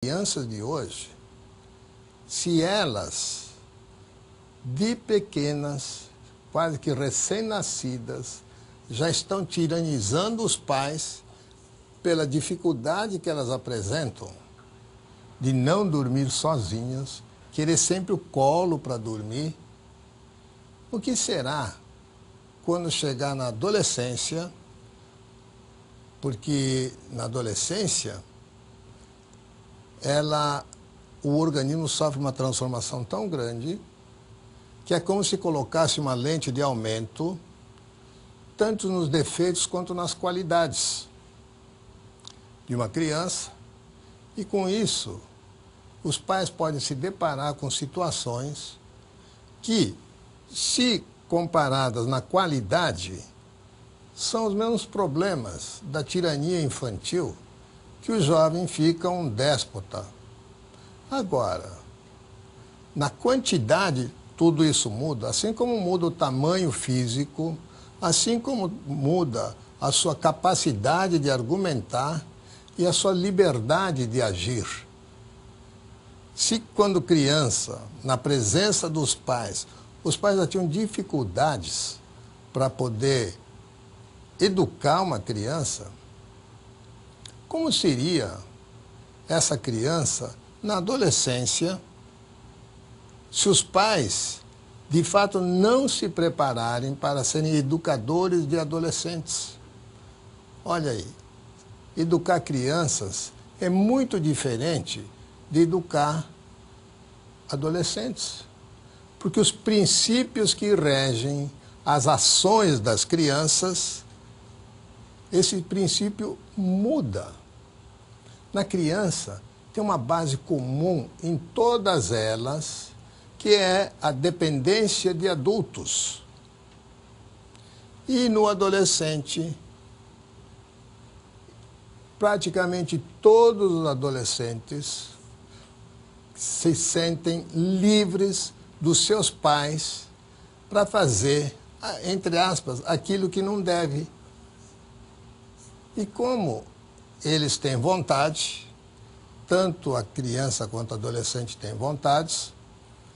Crianças de hoje, se elas, de pequenas, quase que recém-nascidas, já estão tiranizando os pais pela dificuldade que elas apresentam de não dormir sozinhas, querer sempre o colo para dormir, o que será quando chegar na adolescência? Porque na adolescência, o organismo sofre uma transformação tão grande que é como se colocasse uma lente de aumento, tanto nos defeitos quanto nas qualidades de uma criança, e com isso os pais podem se deparar com situações que, se comparadas na qualidade, são os mesmos problemas da tirania infantil, que o jovem fica um déspota. Agora, na quantidade, tudo isso muda, assim como muda o tamanho físico, assim como muda a sua capacidade de argumentar e a sua liberdade de agir. Se quando criança, na presença dos pais, os pais já tinham dificuldades para poder educar uma criança, como seria essa criança na adolescência se os pais, de fato, não se prepararem para serem educadores de adolescentes? Olha aí, educar crianças é muito diferente de educar adolescentes, porque os princípios que regem as ações das crianças, esse princípio muda. Na criança, tem uma base comum em todas elas, que é a dependência de adultos. E no adolescente, praticamente todos os adolescentes se sentem livres dos seus pais para fazer, entre aspas, aquilo que não deve. E como eles têm vontade, tanto a criança quanto o adolescente têm vontades,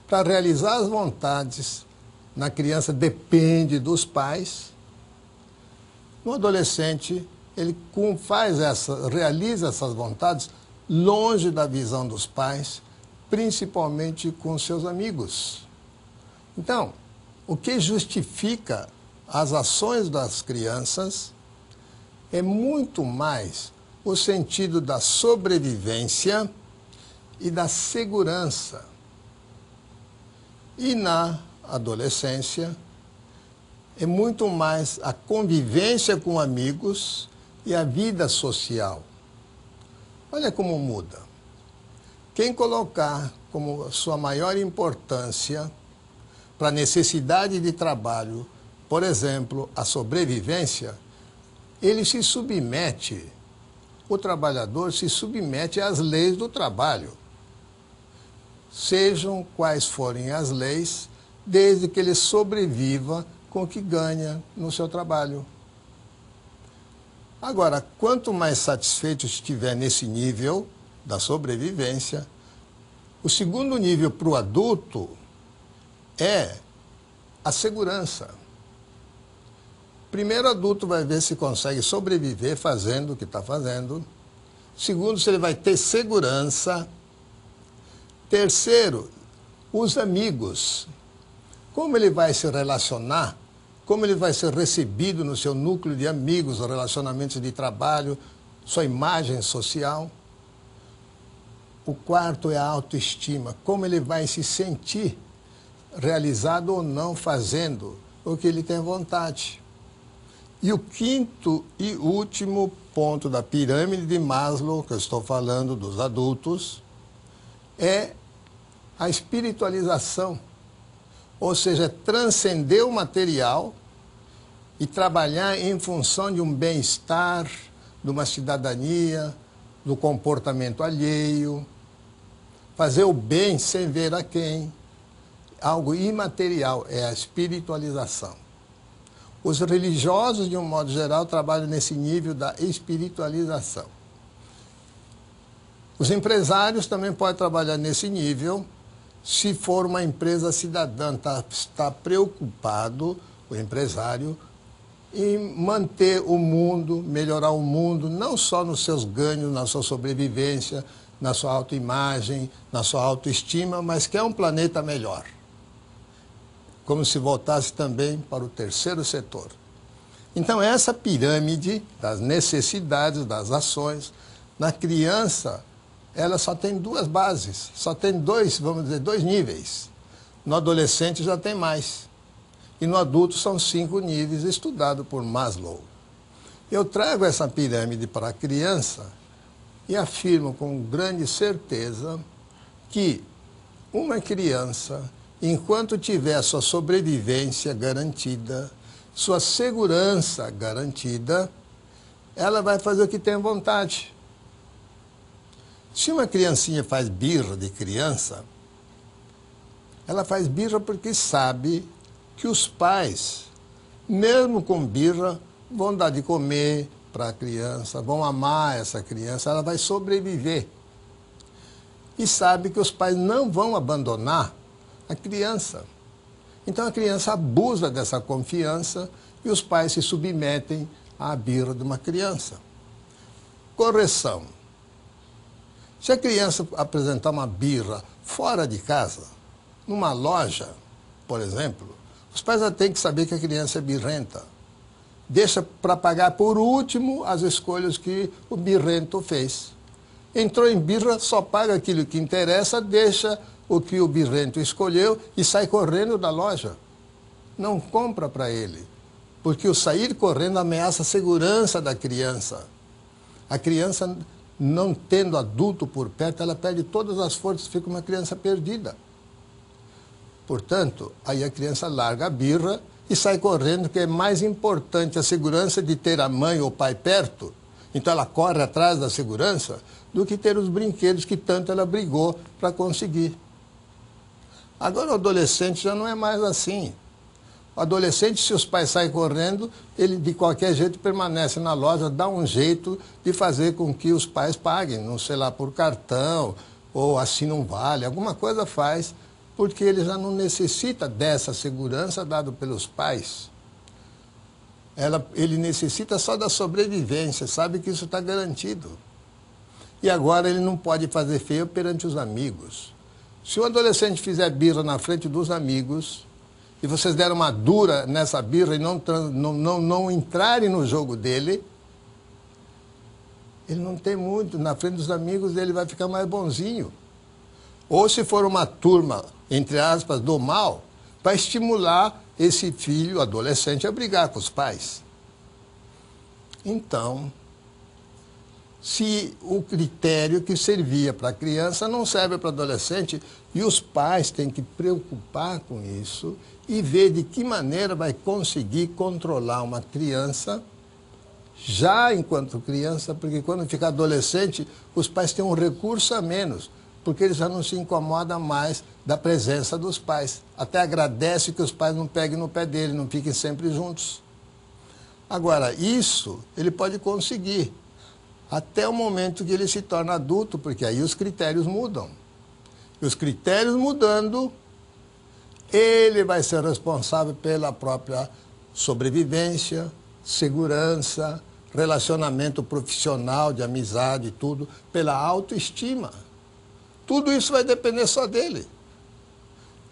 para realizar as vontades, na criança depende dos pais, no adolescente ele realiza essas vontades longe da visão dos pais, principalmente com seus amigos. Então, o que justifica as ações das crianças é muito mais o sentido da sobrevivência e da segurança. E na adolescência é muito mais a convivência com amigos e a vida social. Olha como muda. Quem colocar como sua maior importância para a necessidade de trabalho, por exemplo, a sobrevivência, ele se submete, o trabalhador se submete às leis do trabalho. Sejam quais forem as leis, desde que ele sobreviva com o que ganha no seu trabalho. Agora, quanto mais satisfeito estiver nesse nível da sobrevivência, o segundo nível para o adulto é a segurança. Primeiro, o adulto vai ver se consegue sobreviver fazendo o que está fazendo. Segundo, se ele vai ter segurança. Terceiro, os amigos. Como ele vai se relacionar, como ele vai ser recebido no seu núcleo de amigos, relacionamentos de trabalho, sua imagem social. O quarto é a autoestima, como ele vai se sentir realizado ou não fazendo o que ele tem vontade. E o quinto e último ponto da pirâmide de Maslow, que eu estou falando dos adultos, é a espiritualização. Ou seja, transcender o material e trabalhar em função de um bem-estar, de uma cidadania, do comportamento alheio, fazer o bem sem ver a quem. Algo imaterial, é a espiritualização. Os religiosos, de um modo geral, trabalham nesse nível da espiritualização. Os empresários também podem trabalhar nesse nível, se for uma empresa cidadã, está preocupado, o empresário, em manter o mundo, melhorar o mundo, não só nos seus ganhos, na sua sobrevivência, na sua autoimagem, na sua autoestima, mas quer um planeta melhor. Como se voltasse também para o terceiro setor. Então, essa pirâmide das necessidades, das ações, na criança, ela só tem duas bases, só tem dois, vamos dizer, dois níveis. No adolescente já tem mais. E no adulto são 5 níveis, estudado por Maslow. Eu trago essa pirâmide para a criança e afirmo com grande certeza que uma criança, enquanto tiver sua sobrevivência garantida, sua segurança garantida, ela vai fazer o que tem vontade. Se uma criancinha faz birra de criança, ela faz birra porque sabe que os pais, mesmo com birra, vão dar de comer para a criança, vão amar essa criança, ela vai sobreviver. E sabe que os pais não vão abandonar a criança. Então a criança abusa dessa confiança e os pais se submetem à birra de uma criança. Correção. Se a criança apresentar uma birra fora de casa, numa loja, por exemplo, os pais já têm que saber que a criança é birrenta. Deixa para pagar por último as escolhas que o birrento fez. Entrou em birra, só paga aquilo que interessa, deixa o que o birrento escolheu e sai correndo da loja. Não compra para ele, porque o sair correndo ameaça a segurança da criança. A criança, não tendo adulto por perto, ela perde todas as forças, fica uma criança perdida. Portanto, aí a criança larga a birra e sai correndo, que é mais importante a segurança de ter a mãe ou o pai perto, então ela corre atrás da segurança, do que ter os brinquedos que tanto ela brigou para conseguir. Agora o adolescente já não é mais assim. O adolescente, se os pais saem correndo, ele de qualquer jeito permanece na loja, dá um jeito de fazer com que os pais paguem, não sei lá, por cartão, ou assim não vale, alguma coisa faz, porque ele já não necessita dessa segurança dada pelos pais. Ele necessita só da sobrevivência, sabe que isso está garantido. E agora ele não pode fazer feio perante os amigos. Se o adolescente fizer birra na frente dos amigos, e vocês deram uma dura nessa birra e não entrarem no jogo dele, ele não tem muito, na frente dos amigos ele vai ficar mais bonzinho. Ou se for uma turma, entre aspas, do mal, vai estimular esse filho, adolescente, a brigar com os pais. Então, se o critério que servia para a criança não serve para o adolescente, e os pais têm que preocupar com isso e ver de que maneira vai conseguir controlar uma criança já enquanto criança, porque quando ficar adolescente, os pais têm um recurso a menos, porque eles já não se incomodam mais da presença dos pais. Até agradece que os pais não peguem no pé dele, não fiquem sempre juntos. Agora, isso ele pode conseguir até o momento que ele se torna adulto, porque aí os critérios mudam. E os critérios mudando, ele vai ser responsável pela própria sobrevivência, segurança, relacionamento profissional, de amizade e tudo, pela autoestima. Tudo isso vai depender só dele.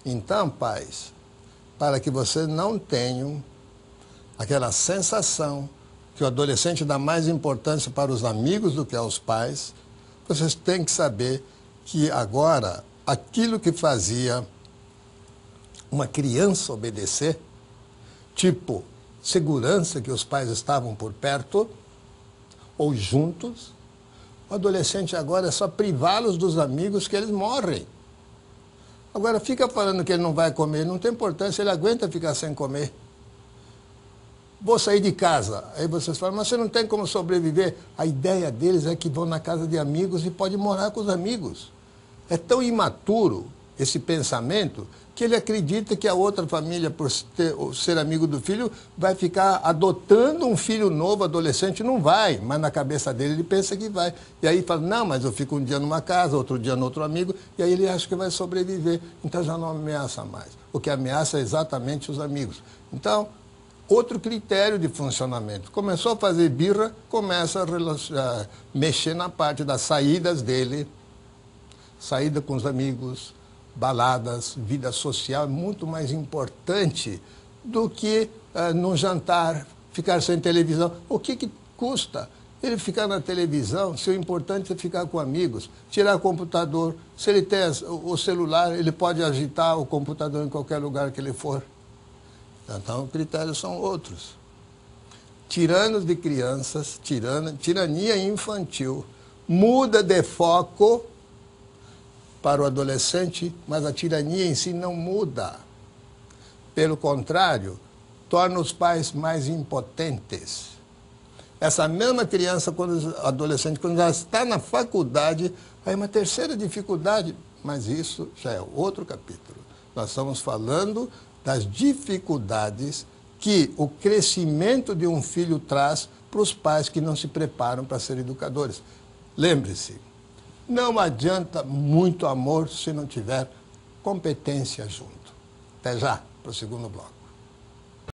Então, pais, para que vocês não tenham aquela sensação que o adolescente dá mais importância para os amigos do que aos pais, vocês têm que saber que agora aquilo que fazia uma criança obedecer, tipo segurança que os pais estavam por perto ou juntos, o adolescente agora é só privá-los dos amigos que eles morrem. Agora fica falando que ele não vai comer, não tem importância, ele aguenta ficar sem comer. Vou sair de casa. Aí vocês falam, mas você não tem como sobreviver. A ideia deles é que vão na casa de amigos e pode morar com os amigos. É tão imaturo esse pensamento, que ele acredita que a outra família, por ser amigo do filho, vai ficar adotando um filho novo, adolescente. Não vai, mas na cabeça dele ele pensa que vai. E aí fala, não, mas eu fico um dia numa casa, outro dia no outro amigo, e aí ele acha que vai sobreviver. Então já não ameaça mais. O que ameaça é exatamente os amigos. Então, outro critério de funcionamento. Começou a fazer birra, começa a mexer na parte das saídas dele, saída com os amigos, baladas, vida social é muito mais importante do que no jantar, ficar sem televisão. O que custa ele ficar na televisão se o importante é ficar com amigos, tirar o computador? Se ele tem o celular, ele pode agitar o computador em qualquer lugar que ele for. Então, os critérios são outros. Tiranos de crianças, tirania infantil, muda de foco para o adolescente, mas a tirania em si não muda. Pelo contrário, torna os pais mais impotentes. Essa mesma criança, adolescente, quando já está na faculdade, aí uma terceira dificuldade, mas isso já é outro capítulo. Nós estamos falando das dificuldades que o crescimento de um filho traz para os pais que não se preparam para ser educadores. Lembre-se, não adianta muito amor se não tiver competência junto. Até já, para o segundo bloco.